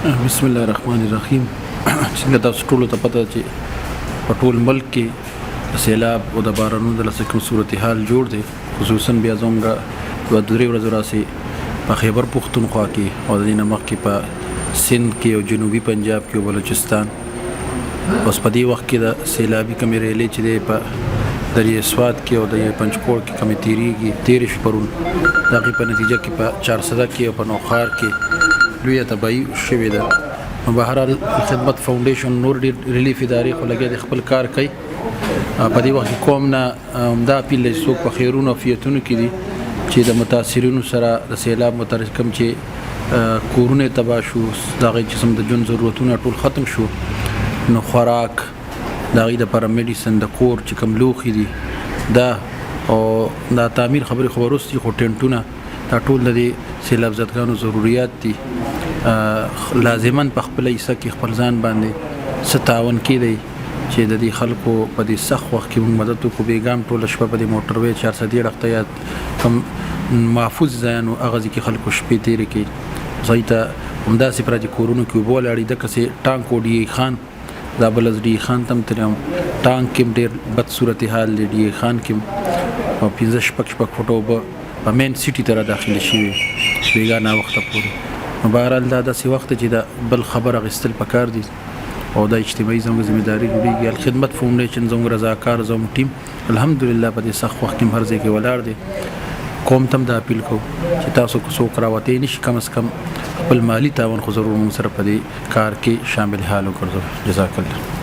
بسم الله الرحمن الرحیم. څنګه تاسو ټول ته پته چې په ټول ملک کې سیلاب او د بارانونو د لاسه کوم صورتحال جوړ دی، خصوصا بیا زموږ دوه درې ورځې راسي په خیبر پښتونخوا کې او د دې نه مخکې په سند کې او جنوبي پنجاب کې او بلوچستان. اوس په دې وخت کې د سیلابي کمې ریلې چې دی په دریای سوات کې او د پنجکوټ کې کمې تیریږي 13 پرون د هغې په نتیجه کې په 400 کې او په نوخار کې لویه تباهي شوې ده. بهرحال خدمت فاونډیشن نور ډېر ریلیف ادارې خو لګیا د خپل کار کوي. په دې وخت کې کوم نه همدا اپیل دی چې څوک په خیرونو او فیتونو کې دي چې د متاثرینو سره د سیلاب مترکم چې کورونه تباه شو، د هغې قسم د ژوند ضرورتونه ټول ختم شو، نو خوراک د هغې دپاره میډیسن د کور چې کوم لوښي دي دا او دا تعمیر خبرې خو وروست دي، خو ټینټونه دا ټول د دې سیلاب زدګانو ضروریات دي. لازماً په خپله حصه کې خپل ځان باندې څه تعاون کیدی چې د دې خلکو په دې سخت وخت کې موږ مدد وکړو. بیګام ټوله شپه په دې موټروی 413 اخته یا کوم محفوظ ځایانو هغه ځای کې خلکو شپې تېرې کړي. هغوی ته همداسې پراته کورونو کې اوبه ولاړې ده. کسې ټانک او ډي خان دا بل از ډي خان ته هم تللی وم، ټانک کې هم ډېر بد صورتحال دی، ډي خان کې هم او 15-16 فوټه اوبه په مین سیټي ته را داخلې شوي بیګا ناوخته پورې. نو بهرحال دا داسې وخت چې د بل خبر اخیستل پکار دي او دا اجتماعي زموږ ذمهداري جوړېږي. الخدمت فاونډیشن زموږ رضاکار زموږ ټیم الحمدلله په دې سخت وخت کې هم هر ځای کې ولاړ دی. قوم ته هم دا اپیل کوو چې تاسو که څوک راوتی نشي کم از کم خپل مالي تعاون خو ضرور موږ سره په دې کار کې شامل حال وګرځوئ. جزاک الله.